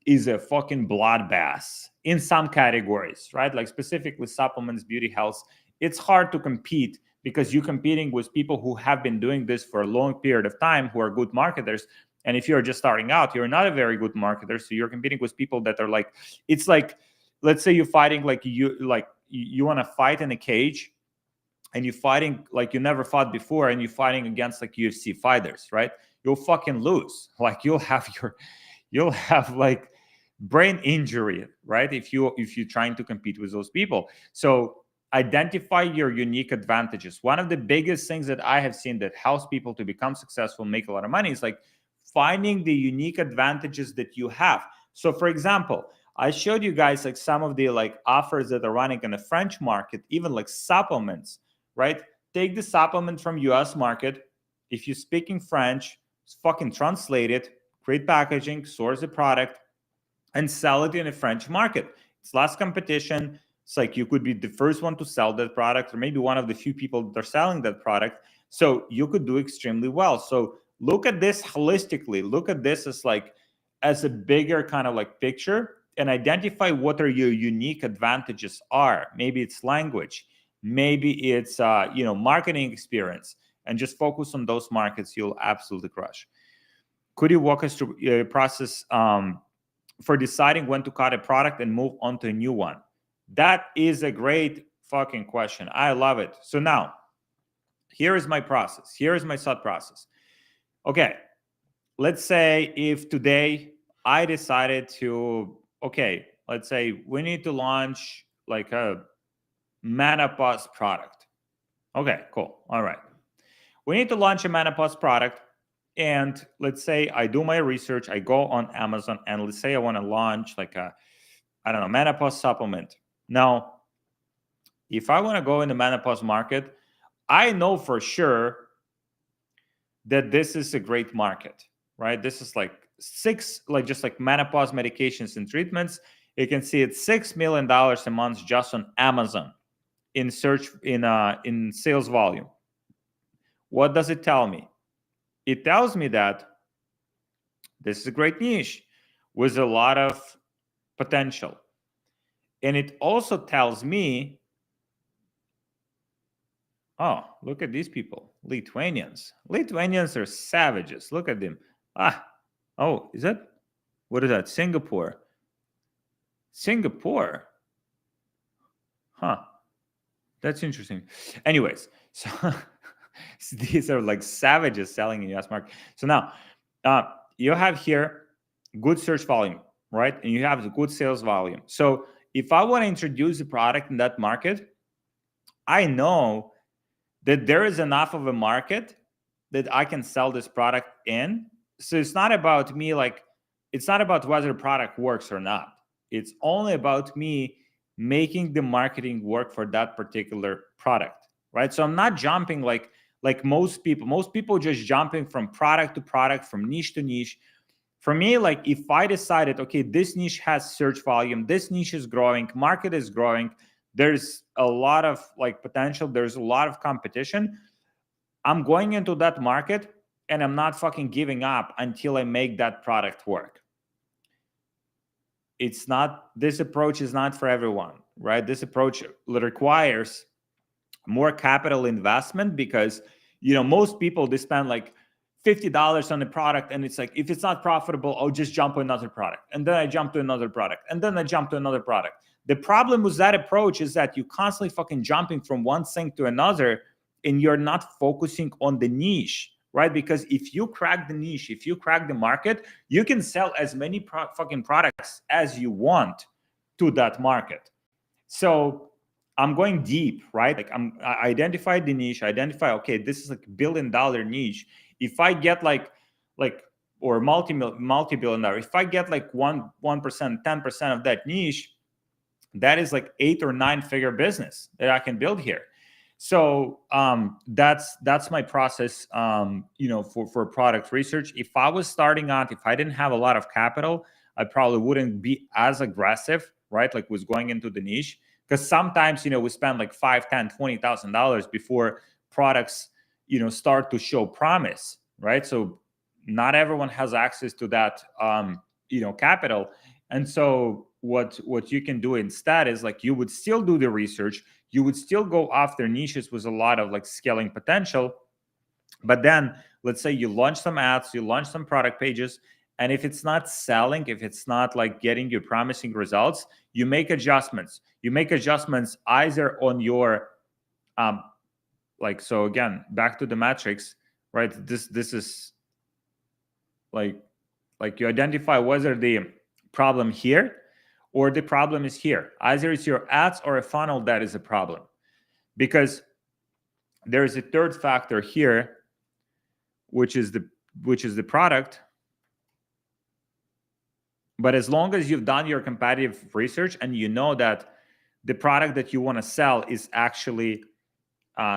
Speaker 1: is a fucking bloodbath in some categories, right? Like specifically supplements, beauty, health. It's hard to compete because you're competing with people who have been doing this for a long period of time, who are good marketers. And if you're just starting out, you're not a very good marketer. So you're competing with people that are like, it's like, let's say you're fighting you want to fight in a cage, and you're fighting like you never fought before, and you're fighting against like UFC fighters, right? You'll fucking lose. Like you'll have like brain injury, right? If you're trying to compete with those people. So identify your unique advantages. One of the biggest things that I have seen that helps people to become successful, make a lot of money, is like finding the unique advantages that you have. So for example, I showed you guys like some of the like offers that are running in the French market, even like supplements, right? Take the supplement from US market. If you're speaking French, fucking translate it, create packaging, source the product, and sell it in the French market. It's less competition. It's like you could be the first one to sell that product, or maybe one of the few people that are selling that product. So you could do extremely well. So look at this holistically. Look at this as a bigger kind of like picture, and identify what are your unique advantages are. Maybe it's language, maybe it's marketing experience, and just focus on those markets. You'll absolutely crush. Could you walk us through your process for deciding when to cut a product and move on to a new one? That is a great fucking question. I love it. So now, here is my process. Here is my thought process. Okay, let's say if today I decided to, okay, let's say we need to launch like a menopause product. Okay, cool. All right. We need to launch a menopause product. And let's say I do my research, I go on Amazon, and let's say I want to launch like menopause supplement. Now, if I want to go in the menopause market, I know for sure that this is a great market, right? This is like just like menopause medications and treatments. You can see it's $6 million a month just on Amazon in sales volume. What does it tell me? It tells me that this is a great niche with a lot of potential. And it also tells me, oh, look at these people, Lithuanians. Lithuanians are savages. Look at them. What is that? Singapore. Huh. That's interesting. Anyways, so these are like savages selling in the US market. So now you have here good search volume, right? And you have the good sales volume. So if I want to introduce a product in that market, I know that there is enough of a market that I can sell this product in. So it's not about me, it's not about whether the product works or not. It's only about me making the marketing work for that particular product, right? So I'm not jumping like most people. Most people just jumping from product to product, from niche to niche. For me, like if I decided, okay, this niche has search volume, this niche is growing, market is growing, there's a lot of like potential, there's a lot of competition, I'm going into that market and I'm not fucking giving up until I make that product work. This approach is not for everyone, right? This approach requires more capital investment because, most people, they spend like $50 on the product, and it's like, if it's not profitable, I'll just jump to another product. And then I jump to another product. And then I jump to another product. The problem with that approach is that you constantly fucking jumping from one thing to another, and you're not focusing on the niche, right? Because if you crack the niche, if you crack the market, you can sell as many fucking products as you want to that market. So I'm going deep, right? Like I identified the niche, okay, this is like $1 billion niche. If I get or multi-billion dollar, if I get like 1%, 10% of that niche, that is like 8 or 9 figure business that I can build here. So that's my process, for product research. If I was starting out, if I didn't have a lot of capital, I probably wouldn't be as aggressive, right? Like was going into the niche, because sometimes, we spend like $5,000, $10,000, $20,000 before products, start to show promise, right? So not everyone has access to that, capital. And so what you can do instead is like you would still do the research, you would still go after niches with a lot of like scaling potential, but then let's say you launch some ads, you launch some product pages, and if it's not selling, if it's not like getting you promising results, you make adjustments. You make adjustments either on your like, so again, back to the metrics, right? This is like you identify whether the problem here or the problem is here. Either it's your ads or a funnel that is a problem, because there is a third factor here, which is the product. But as long as you've done your competitive research and you know that the product that you want to sell is actually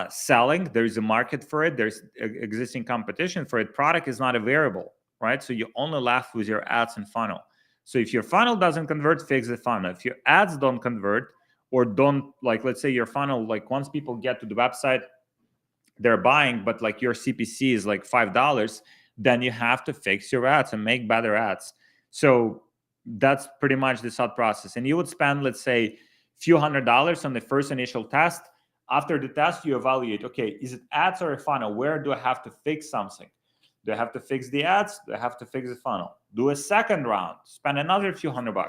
Speaker 1: selling, there's a market for it, there's existing competition for it, product is not a variable, right? So you only left with your ads and funnel. So if your funnel doesn't convert, fix the funnel. If your ads don't convert, or don't, like, let's say your funnel, like once people get to the website, they're buying, but like your CPC is like $5, then you have to fix your ads and make better ads. So that's pretty much the thought process. And you would spend, let's say, a few $100s on the first initial test. After the test, you evaluate, okay, is it ads or a funnel? Where do I have to fix something? Do I have to fix the ads? Do I have to fix the funnel? Do a second round, spend another few $100.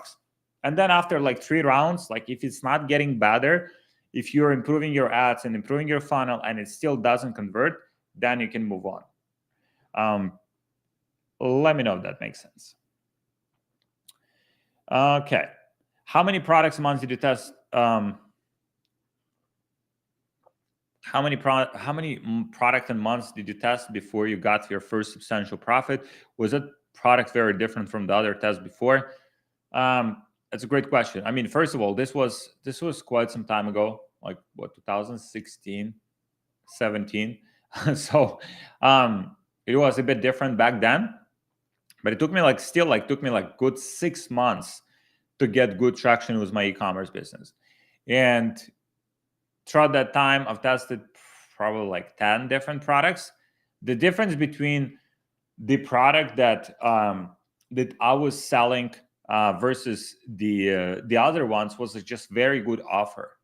Speaker 1: And then after like 3 rounds, like if it's not getting better, if you're improving your ads and improving your funnel and it still doesn't convert, then you can move on. Let me know if that makes sense. Okay. How many products a month did you test? How many product and months did you test before you got your first substantial profit? Was that product very different from the other tests before? That's a great question. I mean, first of all, this was quite some time ago, like what, 2016, 17. So it was a bit different back then, but it took me like good 6 months to get good traction with my e-commerce business. And throughout that time, I've tested probably like 10 different products. The difference between the product that I was selling versus the other ones was just very good offer,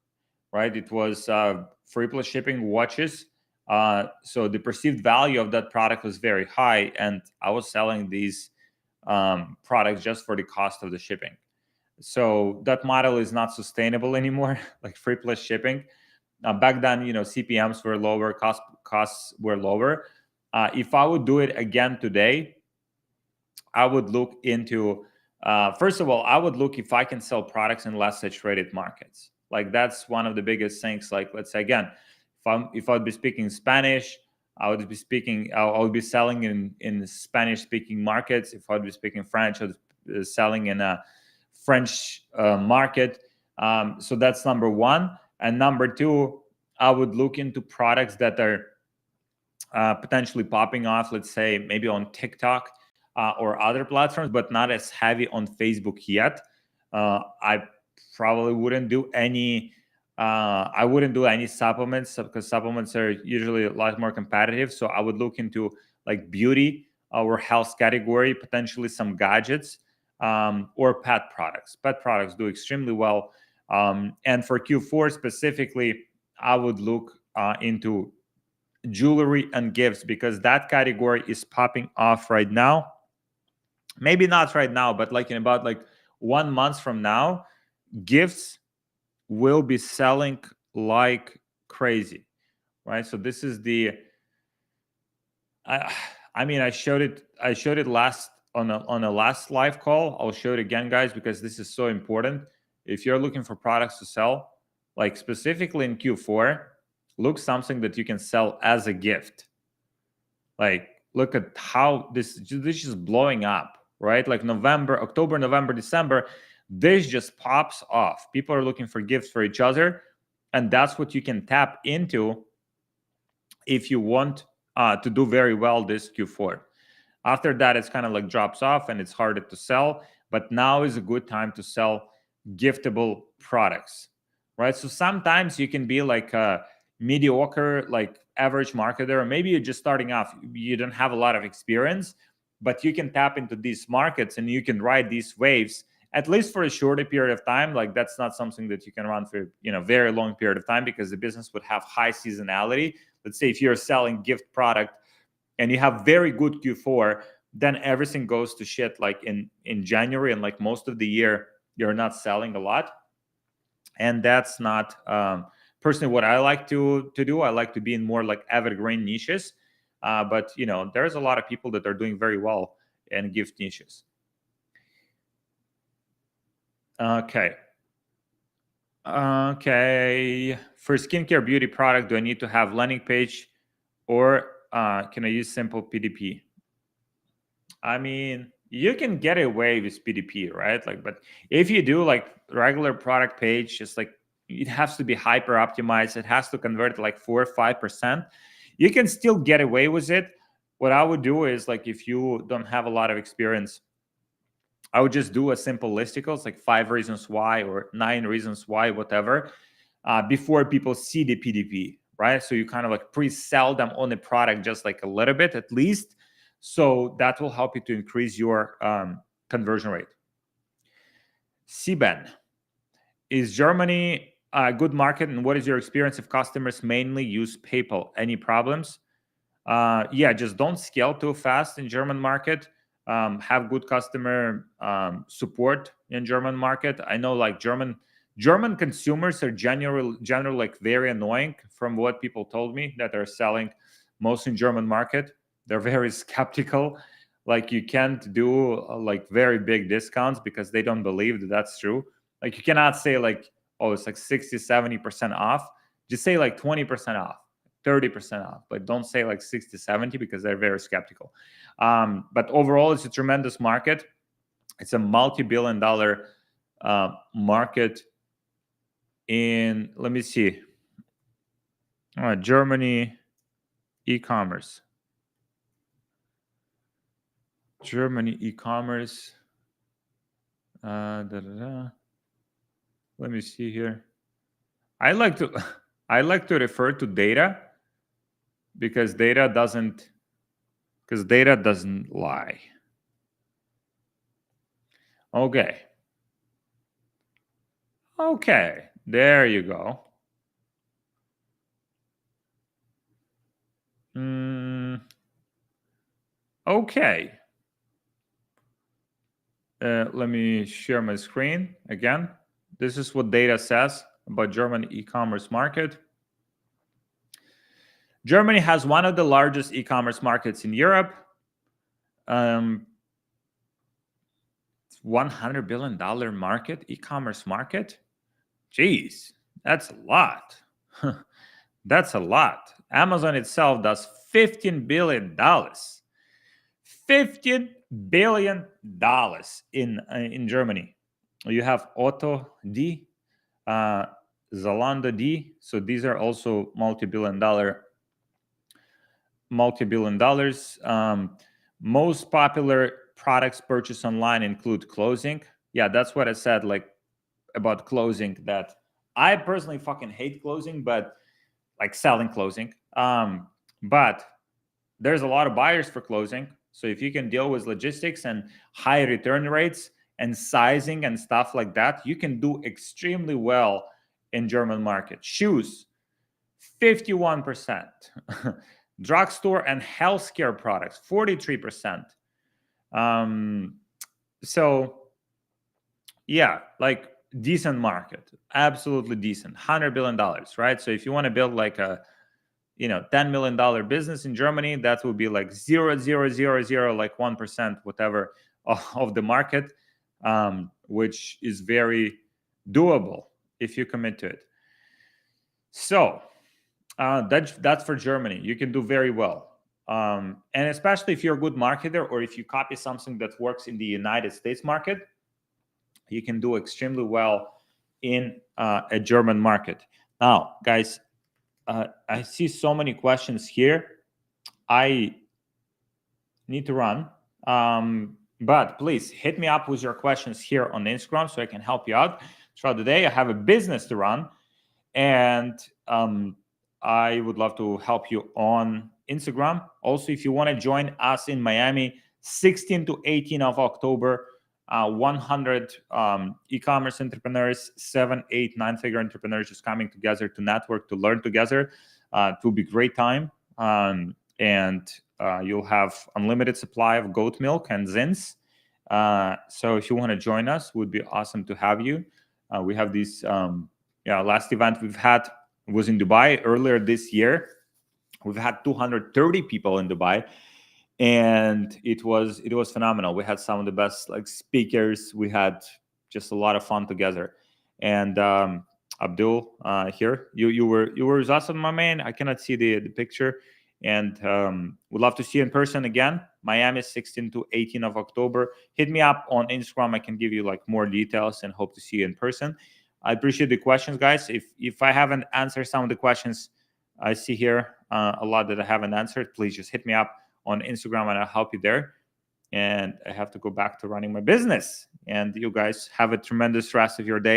Speaker 1: right? It was free plus shipping watches. So the perceived value of that product was very high, and I was selling these products just for the cost of the shipping. So that model is not sustainable anymore, like free plus shipping. Back then, CPMs were lower, costs were lower. If I would do it again today, I would look into, first of all, I would look if I can sell products in less saturated markets. Like that's one of the biggest things. Like, let's say again, if I would be speaking Spanish, I would be selling in Spanish speaking markets. If I would be speaking French, I would be selling in a French market. So that's number one. And number two, I would look into products that are potentially popping off, let's say maybe on TikTok or other platforms, but not as heavy on Facebook yet. I probably wouldn't do any. I wouldn't do any supplements because supplements are usually a lot more competitive. So I would look into like beauty or health category, potentially some gadgets or pet products. Pet products do extremely well. And for Q4 specifically, I would look into jewelry and gifts because that category is popping off right now. Maybe not right now, but like in about like 1 month from now, gifts will be selling like crazy, right? So this is I mean, I showed it last on a last live call. I'll show it again, guys, because this is so important. If you're looking for products to sell, like specifically in Q4, look something that you can sell as a gift. Like, look at how this is blowing up, right? Like October, November, December, this just pops off. People are looking for gifts for each other, and that's what you can tap into if you want to do very well this Q4. After that, it's kind of like drops off and it's harder to sell, but now is a good time to sell giftable products, right? So sometimes you can be like a mediocre, like average marketer, or maybe you're just starting off, you don't have a lot of experience, but you can tap into these markets and you can ride these waves at least for a shorter period of time. Like that's not something that you can run for, very long period of time, because the business would have high seasonality. Let's say if you're selling gift product and you have very good Q4, then everything goes to shit like in January, and like most of the year you're not selling a lot. And that's not personally what I like to do. I like to be in more like evergreen niches. But there's a lot of people that are doing very well in gift niches. Okay. For skincare beauty product, do I need to have landing page, or can I use simple PDP? I mean, you can get away with PDP, right? Like, but if you do like regular product page, just like it has to be hyper optimized, it has to convert like 4 or 5%. You can still get away with it. What I would do is, like, if you don't have a lot of experience, I would just do a simple listicles, like 5 reasons why or 9 reasons why, whatever, before people see the PDP, right? So you kind of like pre-sell them on the product just like a little bit at least. So that will help you to increase your conversion rate. Siben, is Germany a good market, and what is your experience if customers mainly use PayPal? Any problems? Yeah, just don't scale too fast in German market. Have good customer support in German market. I know like German consumers are generally like very annoying, from what people told me that are selling most in German market. They're very skeptical. Like you can't do like very big discounts because they don't believe that that's true. Like you cannot say like, oh, it's like 60-70% off. Just say like 20% off, 30% off, but don't say like 60-70 because they're very skeptical. But overall, it's a tremendous market. It's a multi-billion-dollar market in, let me see, Germany e-commerce. Germany e-commerce. Let me see here. I like to refer to data because data doesn't lie. Okay, there you go. Okay. Let me share my screen again. This is what data says about German e-commerce market. Germany has one of the largest e-commerce markets in Europe. $100 billion market, e-commerce market. Jeez, that's a lot. That's a lot. Amazon itself does $15 billion. $15 billion in Germany. You have Otto D, Zalando D. So these are also multi-billion dollars. Most popular products purchased online include clothing. Yeah, that's what I said, like about clothing, that I personally fucking hate clothing, but like selling clothing. But there's a lot of buyers for clothing. So if you can deal with logistics and high return rates and sizing and stuff like that, you can do extremely well in German market. Shoes, 51%. Drugstore and healthcare products, 43%. So yeah, like decent market, absolutely decent. $100 billion, right? So if you want to build like a $10 million business in Germany, that would be like 0.0000 like 1%, whatever, of the market, which is very doable if you commit to it. So that's for Germany. You can do very well. And especially if you're a good marketer, or if you copy something that works in the United States market, you can do extremely well in a German market. Now, guys, I see so many questions here. I need to run. But please hit me up with your questions here on Instagram so I can help you out throughout the day. I have a business to run, and I would love to help you on Instagram. Also, if you want to join us in Miami, 16 to 18 of October, 100 e-commerce entrepreneurs, 7, 8, 9-figure entrepreneurs just coming together to network, to learn together. It will be a great time. And you'll have unlimited supply of goat milk and zins. So if you want to join us, it would be awesome to have you. We have these, last event we've had was in Dubai earlier this year. We've had 230 people in Dubai, and it was phenomenal. We had some of the best speakers. We had just a lot of fun together. And Abdul, here, you were with us, my man. I cannot see the picture, and would love to see you in person again. Miami, 16 to 18 of October. Hit me up on Instagram. I can give you more details, and hope to see you in person. I appreciate the questions, guys. If I haven't answered some of the questions I see here, a lot that I haven't answered, please just hit me up on Instagram and I'll help you there. And I have to go back to running my business. And you guys have a tremendous rest of your day.